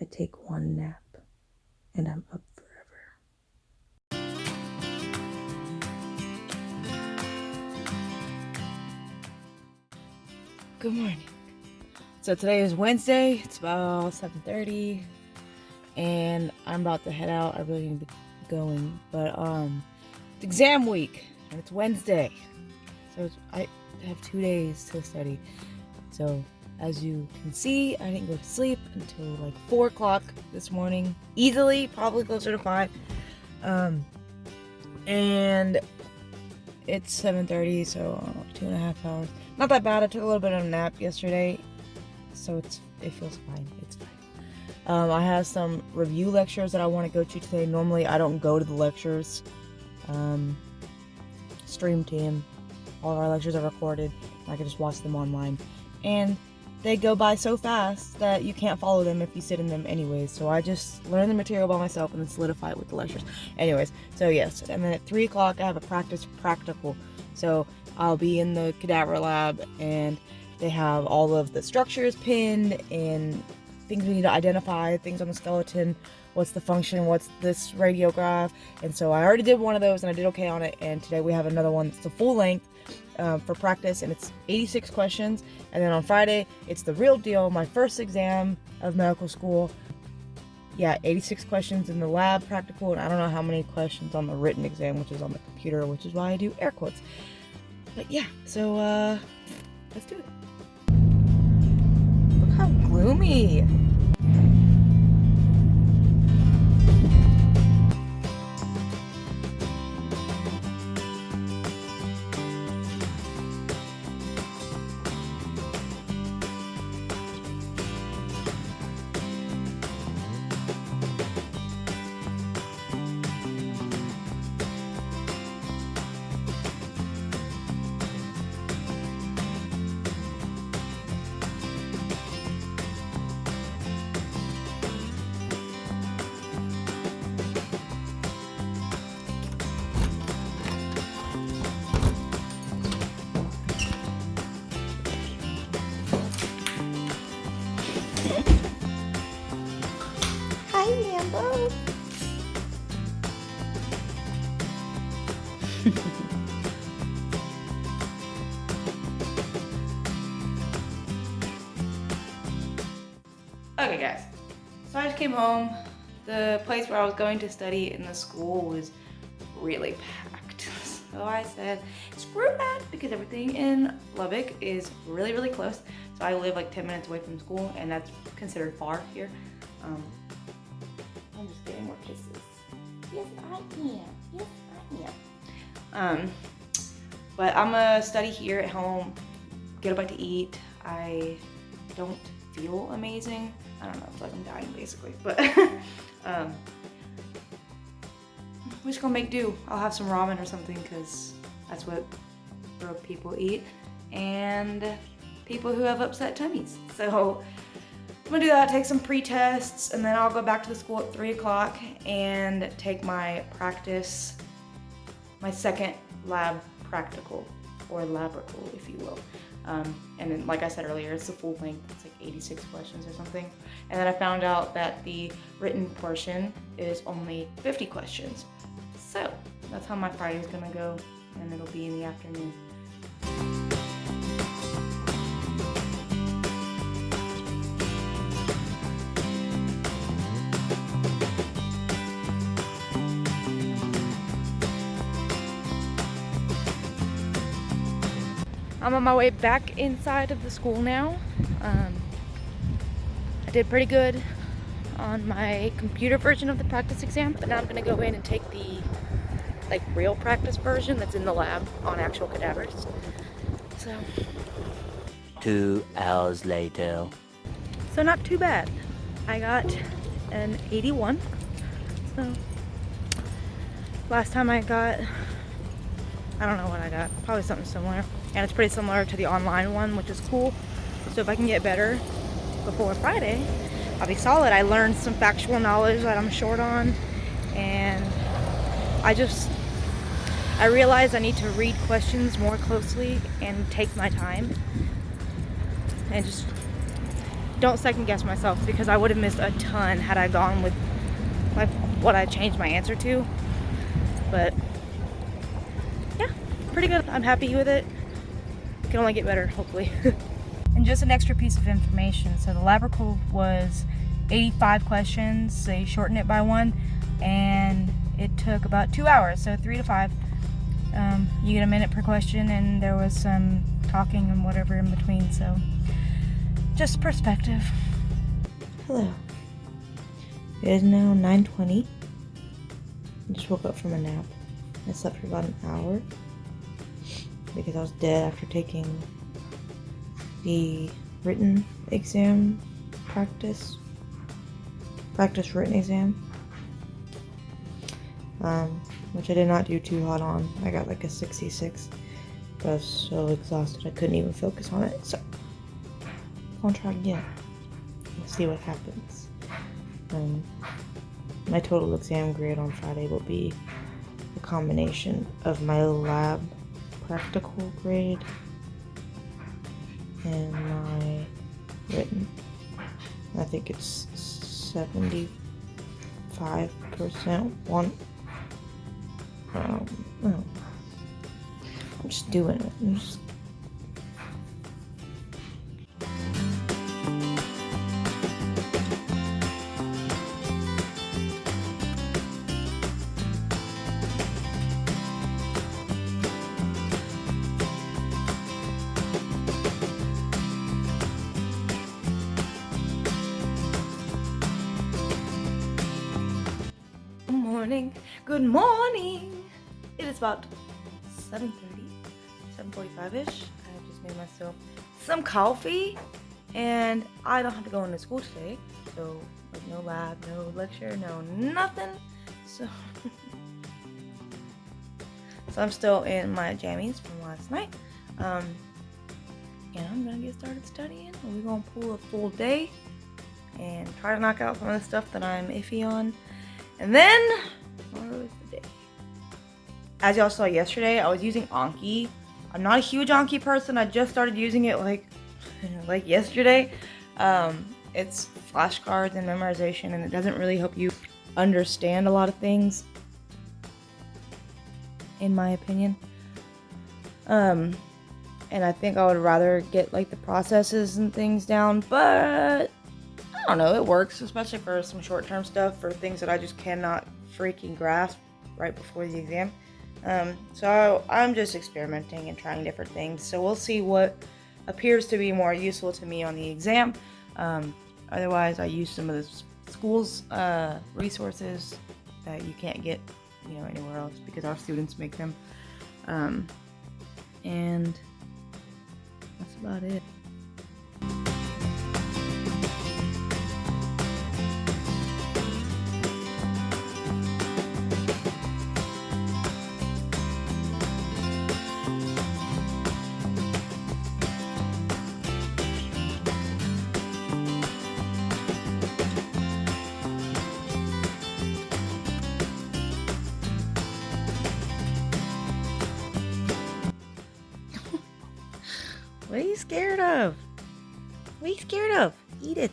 I take one nap and I'm up forever. Good morning. So today is Wednesday. It's about 7:30 and I'm about to head out. I really need to be going, but it's exam week and it's Wednesday. So I have 2 days to study. So as you can see, I didn't go to sleep until like 4 o'clock this morning. Easily, probably closer to 5. And it's 7:30, so 2.5 hours. Not that bad. I took a little bit of a nap yesterday, so it feels fine. It's fine. I have some review lectures that I want to go to today. Normally, I don't go to the lectures. Stream team. All of our lectures are recorded. I can just watch them online. And they go by so fast that you can't follow them if you sit in them anyways. So I just learn the material by myself and then solidify it with the lectures. Anyways, so yes. And then at 3 o'clock, I have a practice practical. So I'll be in the cadaver lab and they have all of the structures pinned and things we need to identify, things on the skeleton, what's the function, what's this radiograph. And so I already did one of those and I did okay on it. And today we have another one that's the full length for practice, and it's 86 questions. And then on Friday, it's the real deal, my first exam of medical school. Yeah, 86 questions in the lab practical, and I don't know how many questions on the written exam, which is on the computer, which is why I do air quotes. But yeah, so let's do it. Look how gloomy. Hi, Rambo. Okay, guys. So I just came home. The place where I was going to study in the school was really packed. So I said, screw that, because everything in Lubbock is really, really close. So I live like 10 minutes away from school, and that's considered far here. I'm just getting more kisses. Yes, I am. Yes, I am. But I'm gonna study here at home, get a bite to eat. I don't feel amazing. I don't know, it's like I'm dying basically, but we're just gonna make do. I'll have some ramen or something because that's what broke people eat and people who have upset tummies. So I'm gonna do that, take some pre-tests, and then I'll go back to the school at 3 o'clock and take my practice, my second lab practical, or labrical, if you will. And then, like I said earlier, it's the full length, it's like 86 questions or something. And then I found out that the written portion is only 50 questions. So that's how my Friday's gonna go, and it'll be in the afternoon. I'm on my way back inside of the school now. I did pretty good on my computer version of the practice exam, but now I'm gonna go in and take the real practice version that's in the lab on actual cadavers. So 2 hours later. So not too bad. I got an 81. So last time I got, I don't know what I got, probably something similar. And it's pretty similar to the online one, which is cool. So if I can get better before Friday, I'll be solid. I learned some factual knowledge that I'm short on, and I realize I need to read questions more closely and take my time and just don't second guess myself, because I would have missed a ton had I gone with like what I changed my answer to. But yeah, pretty good. I'm happy with it. Can only get better, hopefully. And just an extra piece of information. So the lab record was 85 questions. They shortened it by 1, and it took about 2 hours, so 3 to 5. You get a minute per question, and there was some talking and whatever in between, so just perspective. Hello. It is now 9:20. I just woke up from a nap. I slept for about an hour because I was dead after taking the written exam practice written exam, which I did not do too hot on. I got like a 66, but I was so exhausted I couldn't even focus on it, so I'm gonna try again. Let's see what happens. My total exam grade on Friday will be a combination of my lab practical grade and my written. I think it's 75% one. I'm just doing it. Good morning. It is about 7:30, 7:45ish. I just made myself some coffee, and I don't have to go into school today, so like no lab, no lecture, no nothing. So I'm still in my jammies from last night, and I'm gonna get started studying. And we're gonna pull a full day and try to knock out some of the stuff that I'm iffy on, and then tomorrow is the day. As y'all saw yesterday, I was using Anki. I'm not a huge Anki person. I just started using it like yesterday. It's flashcards and memorization, and it doesn't really help you understand a lot of things, in my opinion. And I think I would rather get like the processes and things down, but I don't know, it works, especially for some short-term stuff, for things that I just cannot freaking grasp right before the exam. So I'm just experimenting and trying different things. So we'll see what appears to be more useful to me on the exam. Otherwise, I use some of the school's resources that you can't get, anywhere else, because our students make them. And that's about it. What are you scared of? What are you scared of? Eat it.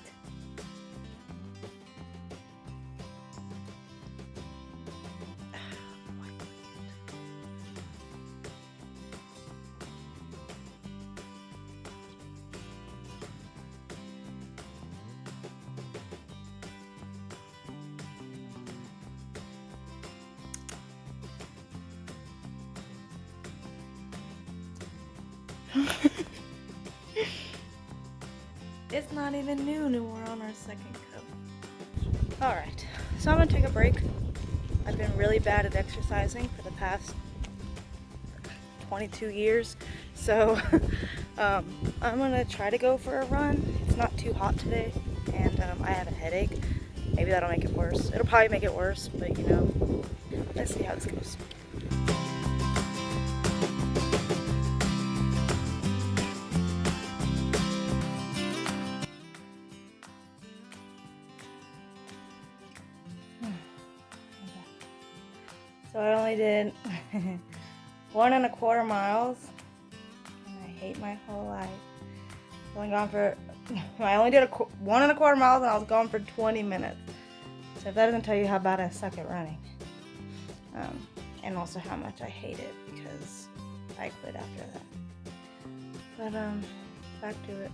It's not even noon and we're on our second cup. Alright, so I'm gonna take a break. I've been really bad at exercising for the past 22 years. So I'm gonna try to go for a run. It's not too hot today, and I have a headache. Maybe that'll make it worse. It'll probably make it worse, but let's see how this goes. So I only did 1.25 miles, and I hate my whole life. I only did 1.25 miles and I was gone for 20 minutes. So if that doesn't tell you how bad I suck at running. And also how much I hate it because I quit after that. But back to it.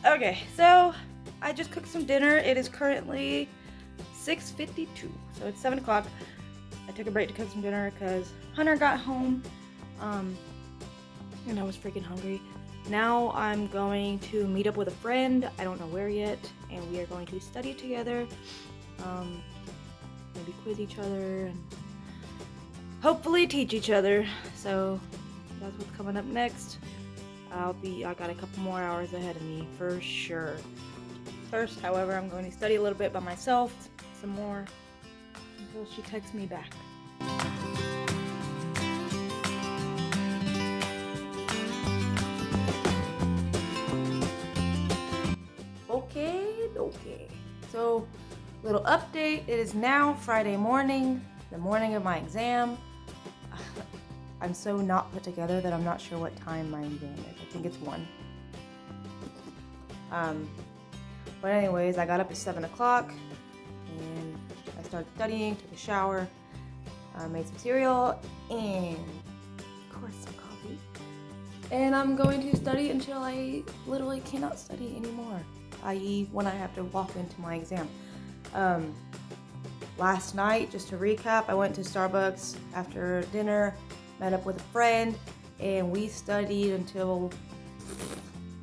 Okay, so I just cooked some dinner. It is currently 6:52, so it's 7 o'clock. I took a break to cook some dinner because Hunter got home, and I was freaking hungry. Now I'm going to meet up with a friend. I don't know where yet, and we are going to study together. Maybe quiz each other and hopefully teach each other. So that's what's coming up next. I got a couple more hours ahead of me for sure. First, however, I'm going to study a little bit by myself, some more, until she texts me back. Okay. So, little update. It is now Friday morning, the morning of my exam. I'm so not put together that I'm not sure what time my exam is. I think it's 1. But anyways, I got up at 7 o'clock and I started studying, took a shower, made some cereal, and of course some coffee. And I'm going to study until I literally cannot study anymore, i.e. when I have to walk into my exam. Last night, just to recap, I went to Starbucks after dinner, met up with a friend, and we studied until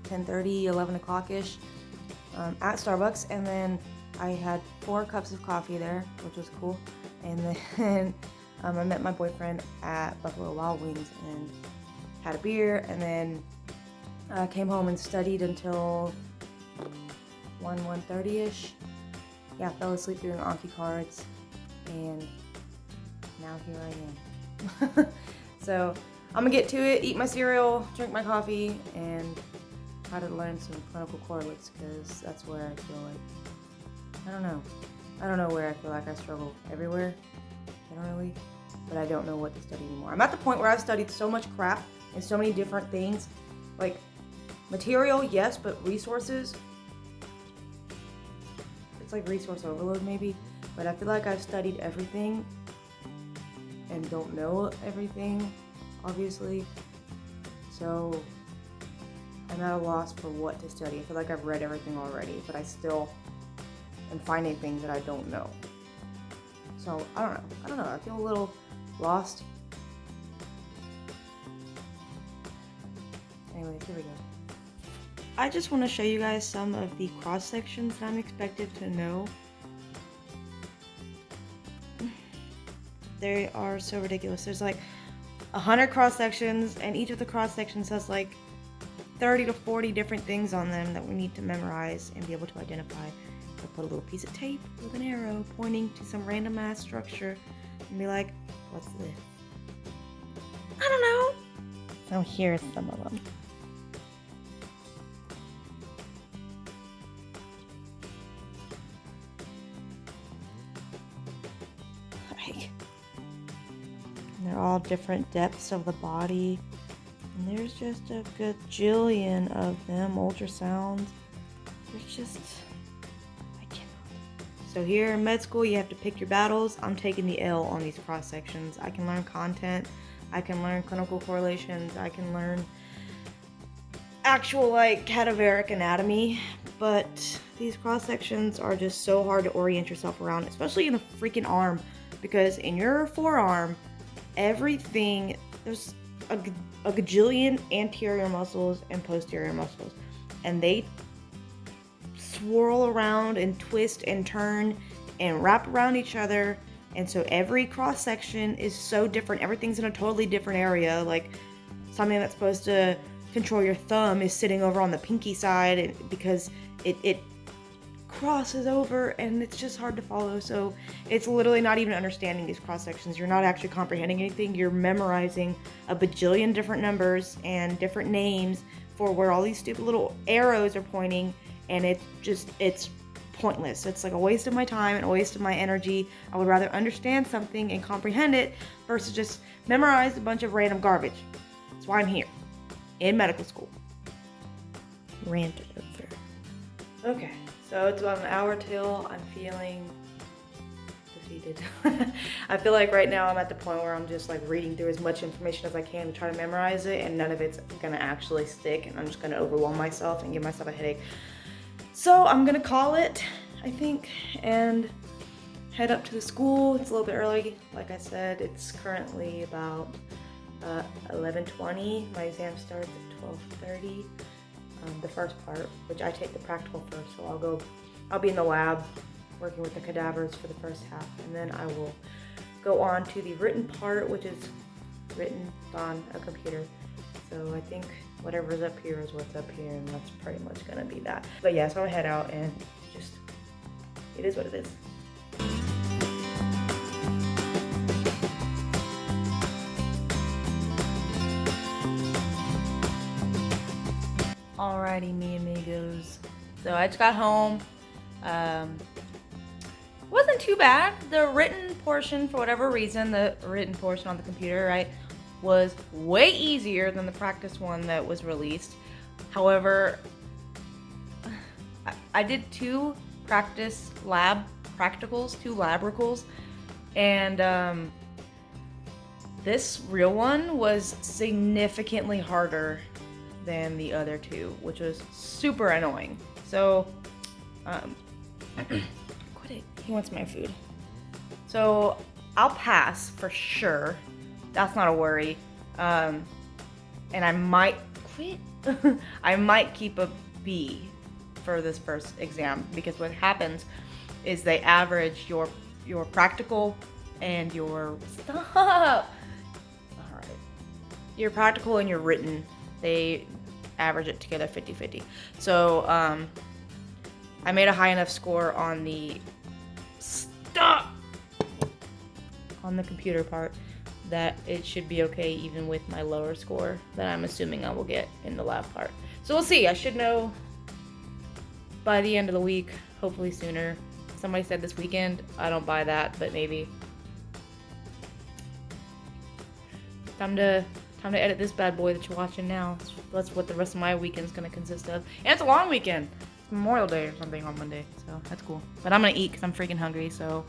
10:30, 11 o'clock-ish at Starbucks, and then I had 4 cups of coffee there, which was cool. And then I met my boyfriend at Buffalo Wild Wings and had a beer, and then came home and studied until 1:30-ish. Yeah, fell asleep doing Anki cards, and now here I am. So I'm gonna get to it, eat my cereal, drink my coffee, and try to learn some clinical correlates, because that's where I feel like, I don't know where I feel like I struggle everywhere, generally, but I don't know what to study anymore. I'm at the point where I've studied so much crap and so many different things, like material, yes, but resources, it's like resource overload maybe, but I feel like I've studied everything and don't know everything, obviously, so I'm at a loss for what to study. I feel like I've read everything already, but I still am finding things that I don't know. So, I don't know, I feel a little lost. Anyways, here we go. I just want to show you guys some of the cross sections that I'm expected to know. They are so ridiculous. There's like 100 cross sections, and each of the cross sections has like 30 to 40 different things on them that we need to memorize and be able to identify. So put a little piece of tape with an arrow pointing to some random ass structure and be like, what's this? I don't know. So here's some of them. They're all different depths of the body. And there's just a gajillion of them. Ultrasounds. There's just, I cannot. So here in med school, you have to pick your battles. I'm taking the L on these cross sections. I can learn content. I can learn clinical correlations. I can learn actual like cadaveric anatomy. But these cross sections are just so hard to orient yourself around, especially in the freaking arm, because in your forearm, everything, there's a gajillion anterior muscles and posterior muscles, and they swirl around and twist and turn and wrap around each other, and so every cross section is so different. Everything's in a totally different area. Like something that's supposed to control your thumb is sitting over on the pinky side because it crosses over, and it's just hard to follow. So it's literally not even understanding these cross sections. You're not actually comprehending anything. You're memorizing a bajillion different numbers and different names for where all these stupid little arrows are pointing, and it's pointless. It's like a waste of my time and a waste of my energy. I would rather understand something and comprehend it versus just memorize a bunch of random garbage. That's why I'm here in medical school. ranted over. Okay, so it's about an hour till I'm feeling defeated. I feel like right now I'm at the point where I'm just like reading through as much information as I can to try to memorize it, and none of it's gonna actually stick, and I'm just gonna overwhelm myself and give myself a headache. So I'm gonna call it, I think, and head up to the school. It's a little bit early. Like I said, it's currently about 11:20. My exam starts at 12:30. The first part, which I take the practical first, so I'll be in the lab working with the cadavers for the first half, and then I will go on to the written part, which is written on a computer. So I think whatever's up here is what's up here, and that's pretty much gonna be that. But yeah, so I'll head out and just, it is what it is. Alrighty, mi amigos. So I just got home. Wasn't too bad. The written portion, for whatever reason, the written portion on the computer, right, was way easier than the practice one that was released. However, I did 2 practice lab practicals, 2 labricals, and this real one was significantly harder than the other 2, which was super annoying. So, quit it. He wants my food. So I'll pass for sure. That's not a worry. And I might quit. I might keep a B for this first exam, because what happens is they average your practical and your stop. All right. Your practical and your written, they average it together 50-50. So I made a high enough score on the on the computer part that it should be okay even with my lower score that I'm assuming I will get in the lab part. So we'll see. I should know by the end of the week, hopefully sooner. Somebody said this weekend. I don't buy that, but maybe. Time to edit this bad boy that you're watching now. That's what the rest of my weekend's gonna consist of. And it's a long weekend. It's Memorial Day or something on Monday, so that's cool. But I'm gonna eat because I'm freaking hungry, so.